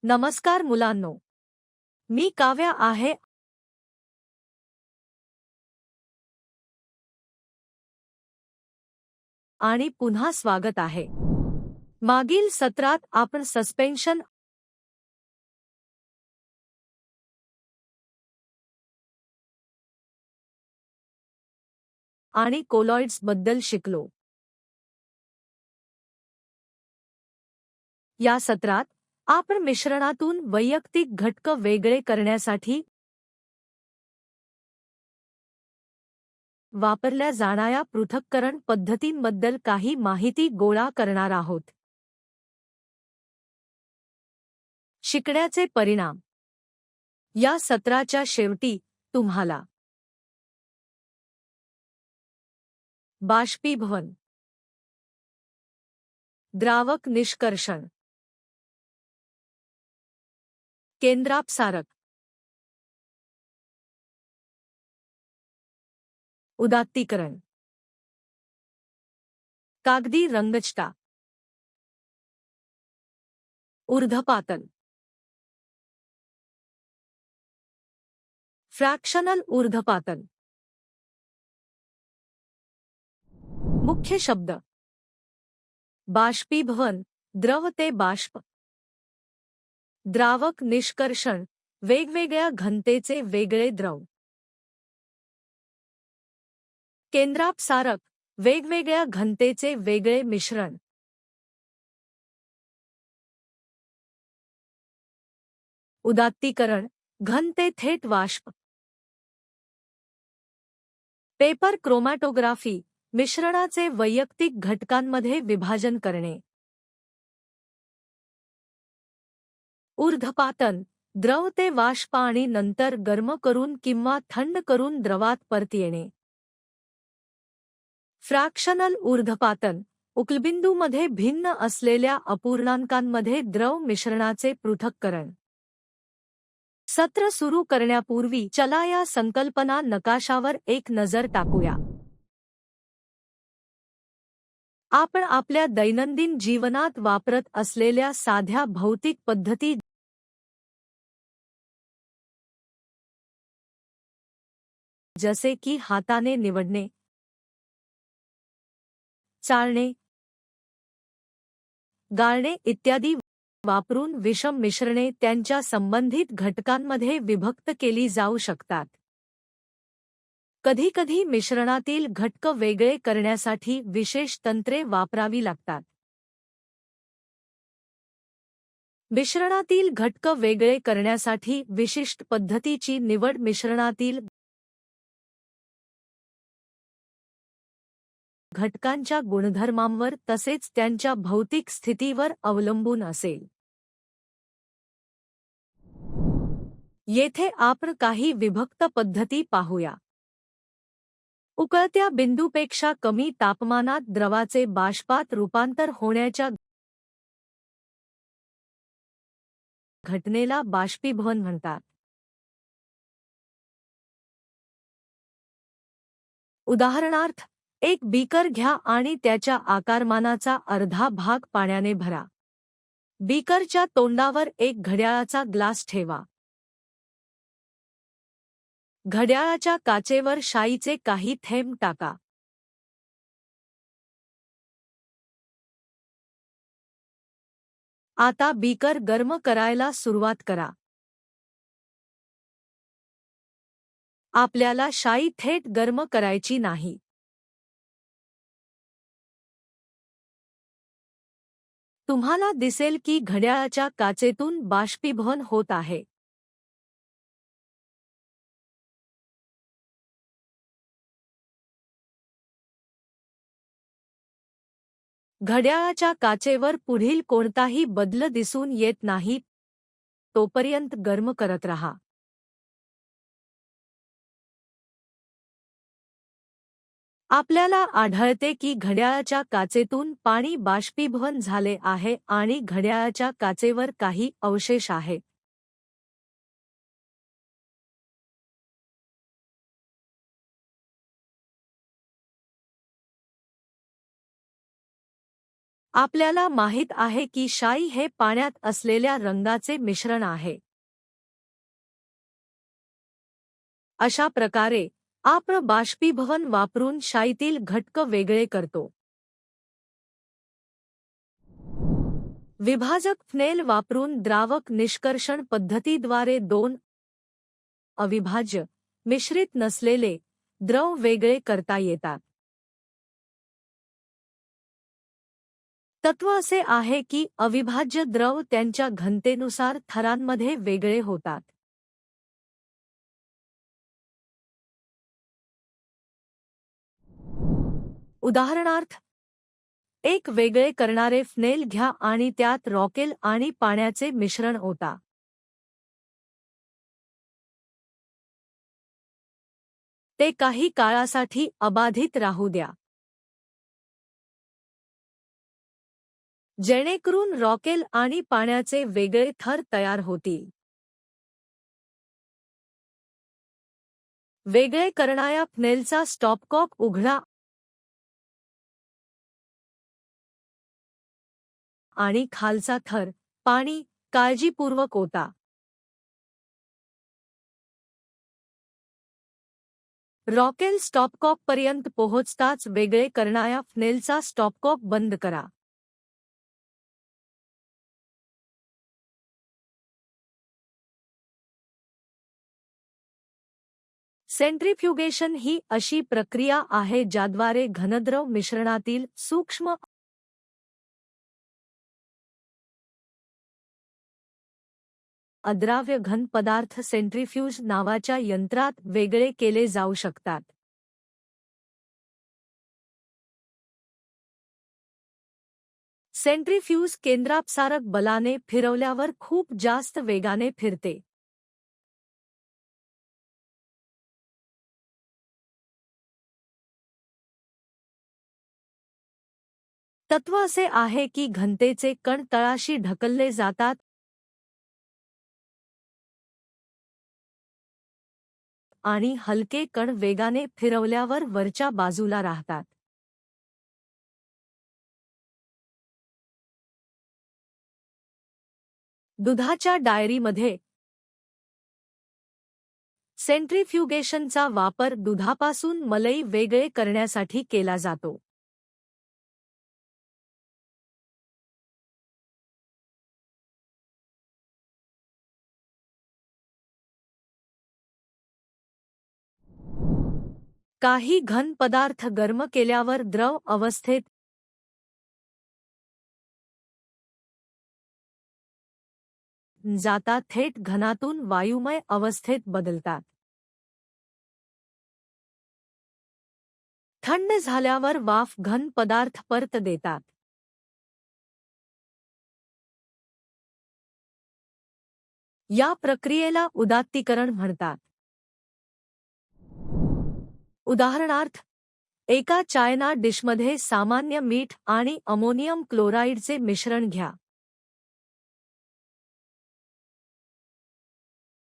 नमस्कार मुलांनो, मी काव्या आहे आणि पुन्हा स्वागत आहे. मागील सत्रात आपण सस्पेन्शन आणि कोलॉइड्स बद्दल शिकलो. या सत्रात आपण मिश्रणातून वैयक्तिक घटक वेगळे करण्यासाठी वापरल्या जाणाऱ्या पृथक्करण पद्धतींबद्दल काही माहिती गोळा करणार आहोत. शिकण्याचे परिणाम. या सत्राच्या शेवटी तुम्हाला बाष्पीभवन, द्रावक निष्कर्षण, केंद्रापसारक, उदात्तीकरण, कागदी रंगछटा, ऊर्ध्वपातन, फ्रॅक्शनल ऊर्ध्वपातन. मुख्य शब्द: बाष्पीभवन, द्रव ते बाष्प. द्रावक निष्कर्षण, वेगवेगळ्या घनतेचे वेगळे द्रव. केंद्रापसारक, वेगवेगळ्या घनतेचे वेगळे मिश्रण. उदात्तीकरण, घन ते थेट वाष्प. पेपर क्रोमॅटोग्राफी, मिश्रणाचे वैयक्तिक घटकांमध्ये विभाजन करणे. ऊर्ध्वपातन, द्रव ते वाष्प आणि नंतर गरम करून किंवा थंड करून द्रवात परत येणे. फ्रॅक्शनल ऊर्ध्वपातन, उकलबिंदूमध्ये भिन्न असलेल्या अपूर्णांकांमध्ये द्रव मिश्रणाचे पृथक्करण. सत्र सुरू करण्यापूर्वी चला या संकल्पना नकाशावर एक नजर टाकूया. आपण आपल्या दैनंदिन जीवनात वापरत असलेल्या साध्या भौतिक पद्धती जसे की हाताने निवडणे, चाळणे, गाळणे इत्यादी वापरून विषम मिश्रणे त्यांच्या संबंधित घटकांमध्ये विभक्त केली जाऊ शकतात. कधीकधी मिश्रणातील घटक वेगळे करण्यासाठी विशेष तंत्रे वापरावी लागतात. मिश्रणातील घटक वेगळे करण्यासाठी विशिष्ट पद्धतीची निवड मिश्रणातील घटकांच्या गुणधर्मांवर तसेच त्यांच्या भौतिक स्थितीवर अवलंबून असेल. येथे आपण काही विभक्त पद्धती पाहूया. उकळत्या बिंदूपेक्षा कमी तापमानात द्रवाचे बाष्पात रूपांतर होण्याच्या घटनेला बाष्पीभवन म्हणतात. उदाहरणार्थ, एक बीकर घ्या आणि त्याच्या आकारमानाचा अर्धा भाग पाण्याने भरा. बीकरच्या तोंडावर एक घड्याळाचा ग्लास ठेवा. घड्याळाच्या काचेवर शाईचे काही थेंब टाका. आता बीकर गरम करायला सुरुवात करा. आपल्याला शाई थेट गरम करायची नाही. तुम्हाला दिसेल की घड्याळाच्या काचेतून बाष्पीभवन होत आहे. घड्याळाच्या काचेवर पुढील कोणताही बदल दिसून येत नाही तोपर्यंत गरम करत रहा. आपल्याला आढळते की घड्याळाच्या काचेतून पाणी बाष्पीभवन झाले आहे आणि घड्याळाच्या काचेवर काही अवशेष आहेत. आपल्याला माहित आहे की शाई हे पाण्यात असलेल्या रंगाचे मिश्रण आहे. अशा प्रकारे आपण बाष्पीभवन वापरून शाईतील घटक वेगळे करतो. विभाजक फ्नेल वापरून द्रावक निष्कर्षण पद्धतीद्वारे दोन अविभाज्य मिश्रित नसलेले द्रव वेगळे करता येतात. तत्व असे आहे की अविभाज्य द्रव त्यांच्या घनतेनुसार थरांमध्ये वेगळे होतात. उदाहरणार्थ, एक वेगळे करणारे फ्नेल घ्या आणि त्यात रॉकेल आणि पाण्याचे मिश्रण ओता. ते काही काळासाठी अबाधित राहू द्या, जेणेकरून रॉकेल आणि पाण्याचे वेगळे थर तयार होतील. वेगळे करणाऱ्या फ्नेलचा स्टॉपकॉक उघडा आणि खालचा थर पाणी काळजीपूर्वक ओता. रॉकेल स्टॉपकॉकपर्यंत पोहोचताच वेगळे करणाऱ्या फ्नेलचा स्टॉपकॉक बंद करा. सेंट्रीफ्युगेशन ही अशी प्रक्रिया आहे ज्याद्वारे घनद्रव मिश्रणातील सूक्ष्म अद्राव्य घन पदार्थ सेंट्रीफ्यूज नावाच्या यंत्रात वेगळे केले जाऊ शकतात. सेंट्रीफ्यूज केंद्रापसारक बलाने फिरवल्यावर खूप जास्त वेगाने फिरते. तत्व असे आहे की घनतेचे कण तळाशी ढकलले जातात आणि हलके कण वेगाने फिरवल्यावर वरच्या बाजूला राहतात. दुधाच्या डायरीमध्ये सेंट्रीफ्युगेशनचा वापर दुधापासून मलई वेगळे करण्यासाठी केला जातो. काही घन पदार्थ गरम केल्यावर द्रव अवस्थेत जातात, थेट घनातून वायुमय अवस्थेत बदलतात. थंड झाल्यावर वाफ घन पदार्थ परत देतात. या प्रक्रियेला उदात्तीकरण म्हणतात. उदाहरणार्थ, एका चायना डिशमध्ये सामान्य मीठ आणि अमोनियम क्लोराईडचे मिश्रण घ्या.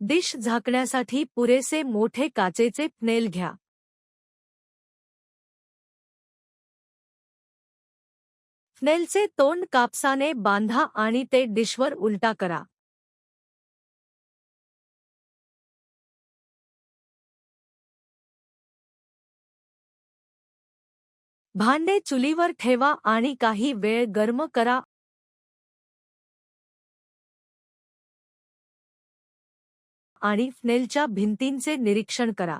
डिश झाकण्यासाठी पुरेसे मोठे काचेचे फ्नेल घ्या. फ्नेलचे तोंड कापसाने बांधा आणि ते डिशवर उलटा करा. भांडे चुलीवर ठेवा आणि काही वेळ गरम करा. आणि फ्नेलच्या भिंतींचे निरीक्षण करा.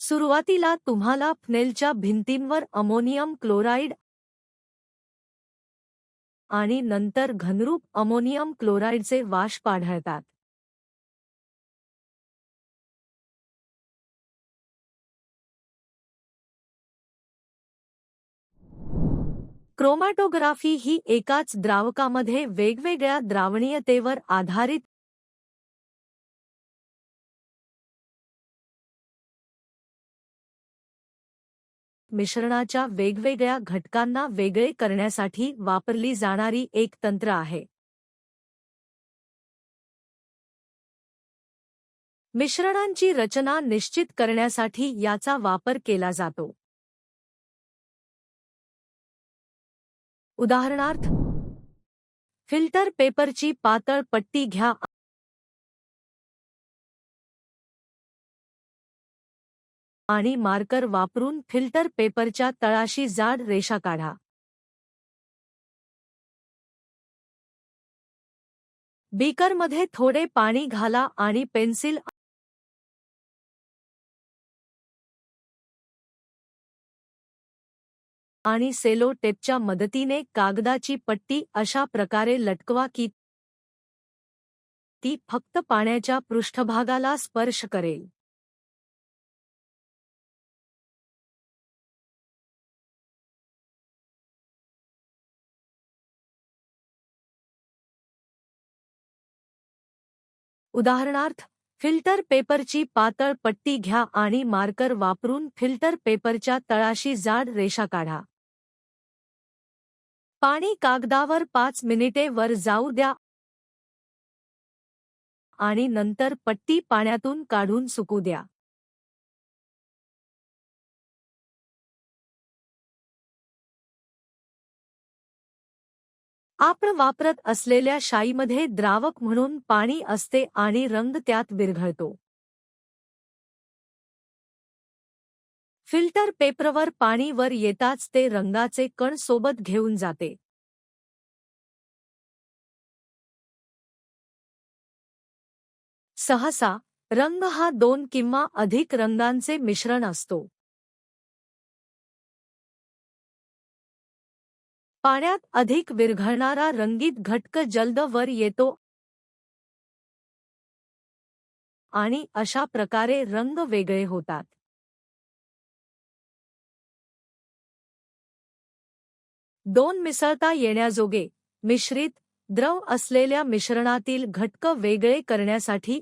सुरुवातीला तुम्हाला फ्नेलच्या भिंतींवर अमोनियम क्लोराईड आणि नंतर घनरूप अमोनियम क्लोराईडचे वाष्प आढळतात. क्रोमॅटोग्राफी ही एकाच द्रावकामध्ये वेगवेगळ्या द्रावणीयतेवर आधारित मिश्रणाच्या वेगवेगळ्या घटकांना वेगळे करण्यासाठी वापरली जाणारी एक तंत्र आहे. मिश्रणांची रचना निश्चित करण्यासाठी याचा वापर केला जातो. उदाहरणार्थ, फिल्टर पेपरची पातळ पट्टी घ्या आणि मार्कर वापरून फिल्टर पेपरच्या तळाशी जाड रेषा काढा. बीकरमध्ये थोडे पाणी घाला आणि पेन्सिल आणि सेलो टेपच्या मदतीने कागदाची पट्टी अशा प्रकारे लटकवा की ती फक्त पाण्याच्या पृष्ठभागाला स्पर्श करेल. उदाहरणार्थ, फिल्टर पेपरची पातळ पट्टी घ्या आणि मार्कर वापरून फिल्टर पेपरच्या तळाशी जाड रेषा काढा. पाणी कागदावर 5 मिनिटे वर जाऊ द्या आणि नंतर पट्टी पाण्यातून काढून सुकू द्या. आपण वापरत असलेल्या शाईमध्ये द्रावक म्हणून पाणी असते आणि रंग त्यात विरघळतो. फिल्टर पेपरवर पाणी वर येताच ते रंगाचे कण सोबत घेऊन जाते. सहसा रंग हा 2 किंवा अधिक रंगांचे मिश्रण असतो. पाण्यात अधिक विरघळणारा रंगीत घटक जलद वर येतो आणि अशा प्रकारे रंग वेगळे होतात. दोन मिसळता येण्याजोगे मिश्रित द्रव असलेल्या मिश्रणातील घटक वेगळे करण्यासाठी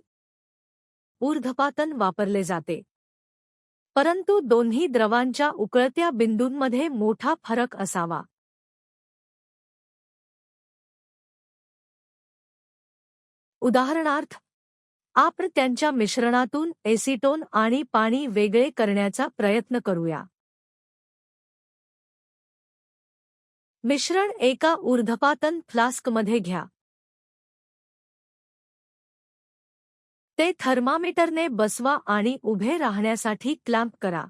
ऊर्ध्वपातन वापरले जाते. परंतु दोन्ही द्रवांच्या उकळत्या बिंदूंमध्ये मोठा फरक असावा. उदाहरणार्थ, आपण त्यांच्या मिश्रणातून एसीटोन आणि पाणी वेगळे करण्याचा प्रयत्न करूया. मिश्रण एका ऊर्ध्वपातन फ्लास्कमध्ये घ्या. ते थर्मामीटरने बसवा आणि उभे राहण्यासाठी क्लॅम्प करा.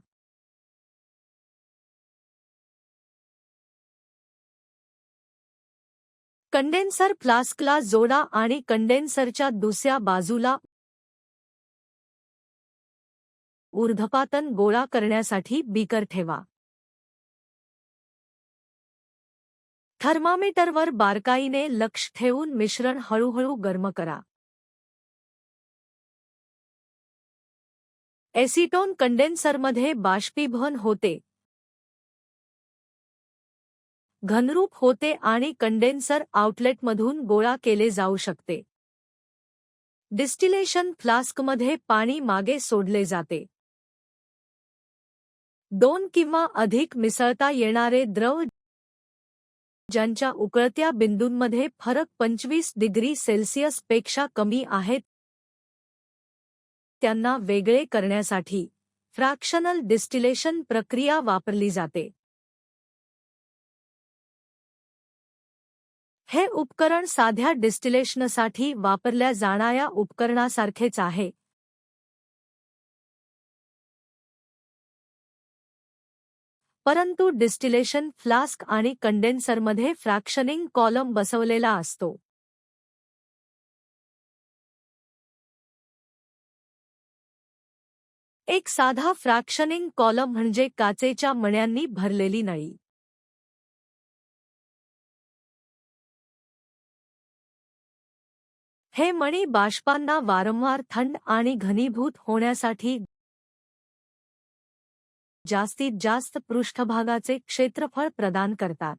कंडेन्सर फ्लास्कला जोडा आणि कंडेन्सरच्या दुसऱ्या बाजूला ऊर्ध्वपातन गोळा करण्यासाठी बीकर ठेवा. थर्मामीटरवर बारकाईने लक्ष ठेवून मिश्रण हळूहळू गरम करा. एसीटोन कंडेन्सरमध्ये बाष्पीभवन होते, घनरूप होते आणि कंडेन्सर आउटलेटमधून गोळा केले जाऊ शकते. डिस्टिलेशन फ्लास्कमध्ये पाणी मागे सोडले जाते. 2 किंवा अधिक मिसळता येणारे द्रव ज्यांच्या उकळत्या बिंदूंमध्ये फरक 25 डिग्री सेल्सिअस पेक्षा कमी आहेत त्यांना वेगळे करण्यासाठी फ्रॅक्शनल डिस्टिलेशन प्रक्रिया वापरली जाते. हे उपकरण साध्या डिस्टिलेशनसाठी वापरल्या जाणाऱ्या उपकरणासारखेच आहे. परंतु डिस्टिलेशन फ्लास्क आणि कंडेन्सरमध्ये फ्रॅक्शनिंग कॉलम बसवलेला असतो. एक साधा फ्रॅक्शनिंग कॉलम म्हणजे काचेच्या मण्यांनी भरलेली नळी. हे मणी बाष्पांना वारंवार थंड आणि घनीभूत होण्यासाठी जास्तीत जास्त पृष्ठभागाचे क्षेत्रफळ प्रदान करतात.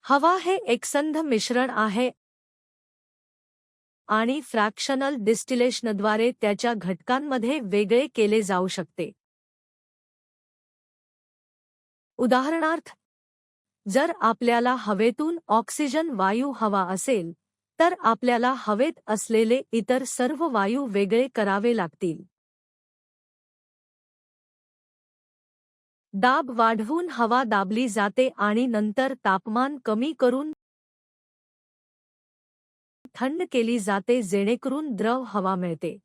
हवा हे एकसंध मिश्रण आहे आणि फ्रॅक्शनल डिस्टिलेशनद्वारे त्याच्या घटकांमध्ये वेगळे केले जाऊ शकते. उदाहरणार्थ, जर आपल्याला हवेतून ऑक्सिजन वायू हवा असेल तर आपल्याला हवेत असलेले इतर सर्व वायू वेगळे करावे लागतील. दाब वाढवून हवा दाबली जाते आणि नंतर तापमान कमी करून थंड केली जाते जेणेकरून द्रव हवा मिळते.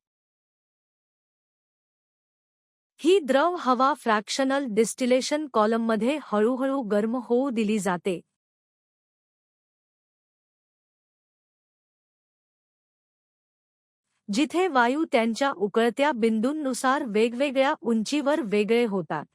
ही द्रव हवा फ्रॅक्शनल डिस्टिलेशन कॉलममध्ये हळूहळू गरम होऊ दिली जाते. जिथे वायू त्यांच्या उकळत्या बिंदूंनुसार वेगवेगळ्या उंचीवर वेगळे होतात.